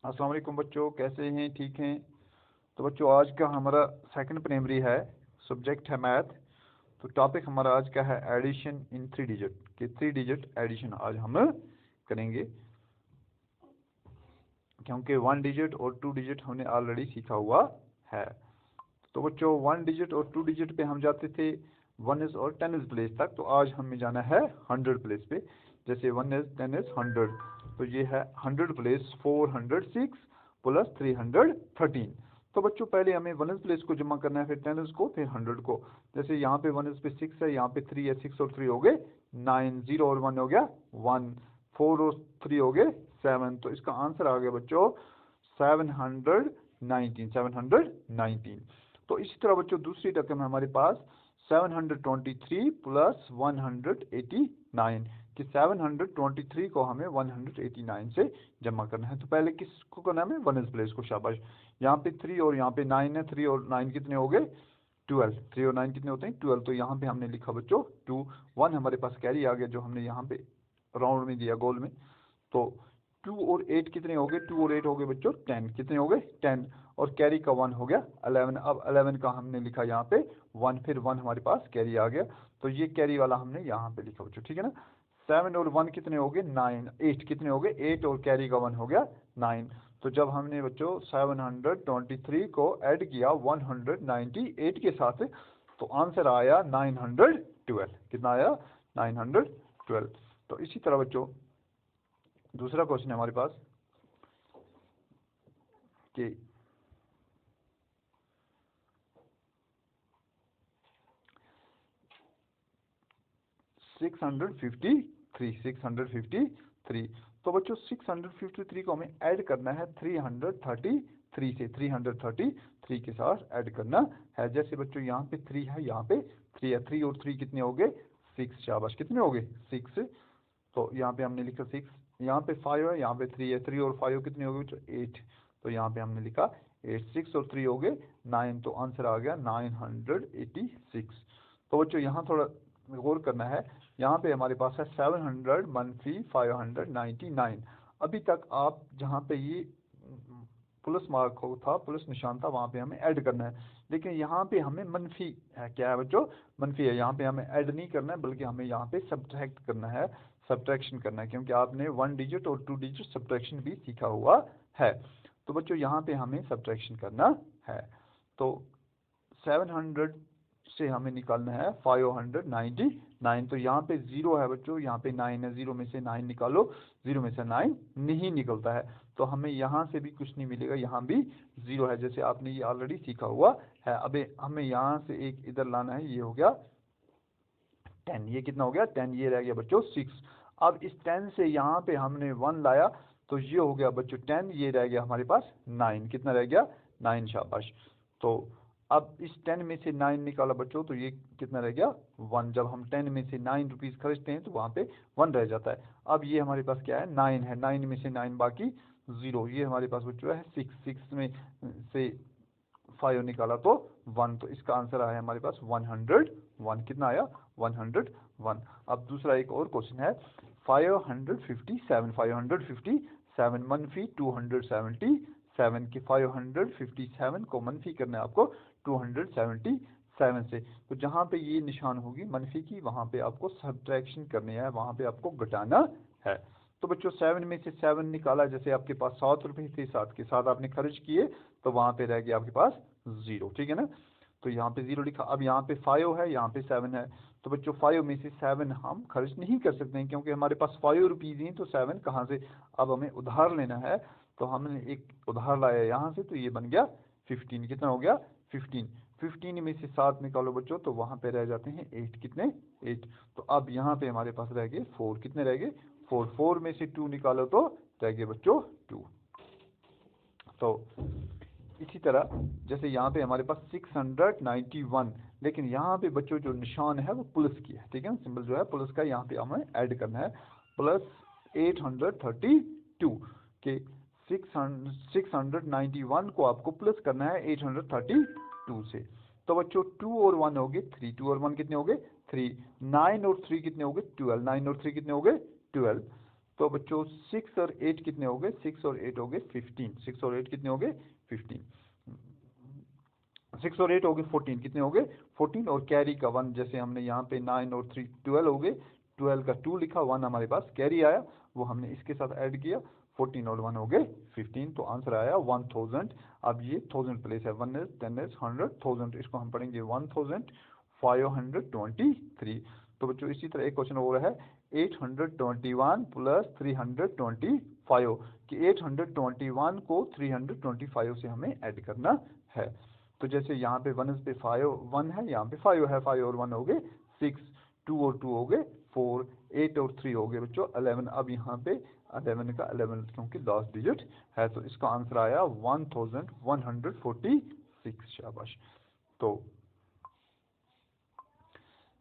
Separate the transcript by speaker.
Speaker 1: अस्सलाम वालेकुम बच्चों, कैसे हैं? ठीक हैं? तो बच्चों आज का हमारा सेकंड प्राइमरी है, सब्जेक्ट है मैथ। तो टॉपिक हमारा आज का है एडिशन इन 3 डिजिट के 3 डिजिट एडिशन आज हम करेंगे, क्योंकि 1 डिजिट और 2 डिजिट हमने ऑलरेडी सीखा हुआ है। तो बच्चों 1 डिजिट और 2 डिजिट पे हम जाते थे 1s और 10s प्लेस तक। तो आज हमें जाना है 100 प्लेस पे। जैसे 1s 10s 100, तो ये है 100 प्लेस 406 प्लस 313। तो बच्चों पहले हमें 1s प्लेस को जमा करना है, फिर 10s को, फिर 100 को। जैसे यहाँ पे 1s पे 6 है, यहाँ पे 3 है, 6 और 3 हो गए 9, 0 और 1 हो गया 1, 4 और 3 हो गए 7। तो इसका आंसर आ गया बच्चों 719। तो इसी तरह बच्चों दूसरी रकम है हमारे पास 723 प्लस 189, कि 723 को हमें 189 से जमा करना है। तो पहले किसको करना है? हमें 1s प्लेस को। शाबाश। यहाँ पे 3 और यहाँ पे 9 है, 3 और 9 कितने हो गए? 12। 3 और 9 कितने होते हैं? 12। तो यहाँ पे हमने लिखा बच्चों 2, 1 हमारे पास कैरी आ गया जो हमने यहाँ पे राउंड में दिया, गोल में। तो 2 और 8 कितने हो गए? 2 और 8 हो गए बच्चों 10। कितने हो गए? 10। और कैरी का 1 हो गया 11। अब 11 का हमने लिखा यहाँ पे 1, फिर 1 हमारे पास कैरी आ गया, तो ये कैरी वाला हमने यहाँ पे लिखा बच्चों, ठीक है ना। 7 और 1 कितने हो गए? 9। 8 कितने हो गए? 8 और कैरी का 1 हो गया 9। तो जब हमने बच्चों 723 को ऐड किया 198 के साथ, तो आंसर आया 912। कितना आया? 912। तो इसी तरह बच्चों दूसरा क्वेश्चन है हमारे पास कि 653। तो बच्चों 653 को हमें ऐड करना है 333 से, 333 के साथ ऐड करना है। जैसे बच्चों यहाँ पे 3 है, यहाँ पे 3 है, 3 और 3 कितने हो गए? 6। शाबाश। कितने हो गए? 6। तो यहाँ पे हमने लिखा 6। यहाँ पे 5 है, यहाँ पे 3 है, 3 और 5 कितने हो गए बच्चों? 8। तो यहाँ पे हमने लिखा 8। 6 और 3 हो गए 9। तो आंसर आ गया 986। तो बच्चों यहाँ थोड़ा गौर करना है। यहाँ पे हमारे पास है 700 मनफी 599। अभी तक आप जहाँ पे ये प्लस मार्क हो था, प्लस निशान था, वहाँ पे हमें ऐड करना है। लेकिन यहाँ पे हमें मनफी है। क्या है बच्चों? मनफी है। यहाँ पे हमें ऐड नहीं करना है, बल्कि हमें यहाँ पे सब्ट्रैक्ट करना है, सब्ट्रैक्शन करना है, क्योंकि आपने 1 डिजिट और 2 डिजिट सब्ट्रैक्शन भी सीखा हुआ है। तो बच्चों यहाँ पे हमें सब्ट्रैक्शन करना है। तो 700 से हमें निकालना है 599। तो यहाँ पे 0 है बच्चों, यहाँ पे 9 है, 0 में से 9 निकालो, 0 में से 9 नहीं निकलता है। तो हमें यहाँ से भी कुछ नहीं मिलेगा, यहाँ भी 0 है, जैसे आपने ये ऑलरेडी सीखा हुआ है। अब हमें यहाँ से एक इधर लाना है, ये हो गया 10। ये कितना हो गया? 10। ये रह गया बच्चों 6। अब इस 10 से यहाँ पे हमने 1 लाया, तो ये हो गया बच्चों 10। ये रह गया हमारे पास 9। कितना रह गया? 9। शाबाश। तो अब इस 10 में से 9 निकाला बच्चों, तो ये कितना रह गया? 1। जब हम 10 में से 9 रुपीज़ खर्चते हैं तो वहाँ पे 1 रह जाता है। अब ये हमारे पास क्या है? 9 है। 9 में से 9 बाकी 0। ये हमारे पास बच्चों है 6। 6 में से 5 निकाला तो 1। तो इसका आंसर आया हमारे पास 101। कितना आया? 101। अब दूसरा एक और क्वेश्चन है 557। 557 मनफी 277 के 557 को मनफी करना है आपको 277 से। तो जहाँ पे ये निशान होगी मनफी की, वहाँ पे आपको सब्ट्रैक्शन करनी है, वहाँ पे आपको घटाना है। तो बच्चों 7 में से 7 निकाला, जैसे आपके पास 7 रुपये थे, 7 के साथ आपने खर्च किए, तो वहाँ पे रह गया आपके पास 0, ठीक है ना। तो यहाँ पे 0 लिखा। अब यहाँ पे 5 है, यहाँ पे 7 है। तो बच्चों 5 में से 7 हम खर्च नहीं कर सकते हैं, क्योंकि हमारे पास 5 रुपीज़ ही, तो 7 कहाँ से? अब हमें उधार लेना है, तो हमने एक उधार लाया यहाँ से, तो ये बन गया 15। कितना हो गया? 15। 15 में से 7 निकालो बच्चों, तो वहाँ पे रह जाते हैं 8। कितने? 8। तो अब यहाँ पे हमारे पास रह गए 4। कितने रह गए? 4। 4 में से 2 निकालो तो रह गए बच्चों 2। तो इसी तरह जैसे यहाँ पे हमारे पास 691, लेकिन यहाँ पे बच्चों जो निशान है वो प्लस की है, ठीक है ना। सिंबल जो है प्लस का, यहाँ पे हमें ऐड करना है प्लस 832 के 691 को आपको प्लस करना है 832 से। तो बच्चों 2 और 1 हो गए 3। 2 और 1 कितने हो गए? 3। 9 और 3 कितने हो गए? 12। 9 और 3 कितने हो गए? 12। तो बच्चों 6 और 8 कितने हो गए, 6 और 8 हो गए 15, 6 और 8 कितने हो गए 15, 6 और 8 हो गए 14, कितने हो गए 14, और कैरी का 1, जैसे हमने यहाँ पे 9 और 3 12 हो गए, 12 का 2 लिखा, 1 हमारे पास कैरी आया, वो हमने इसके साथ ऐड किया, 14 और 1 हो गए 15, तो आंसर आया 1000। अब ये 1000 प्लेस है, 1 is 10 is 100 1000, इसको हम पढ़ेंगे 1523। तो बच्चों इसी तरह एक क्वेश्चन हो रहा है 821 प्लस 325, कि 821 को 325 से हमें ऐड करना है। तो जैसे यहाँ पे 1 पे 5 1 है, यहाँ पे 5 है, 5 और 1 हो गए 6, 2 और 2 हो गए 4, 8 और 3 हो गए बच्चों 11। अब यहाँ पे 11 का 11 क्योंकि लास्ट डिजिट है, तो इसका आंसर आया 1146। शाबाश। तो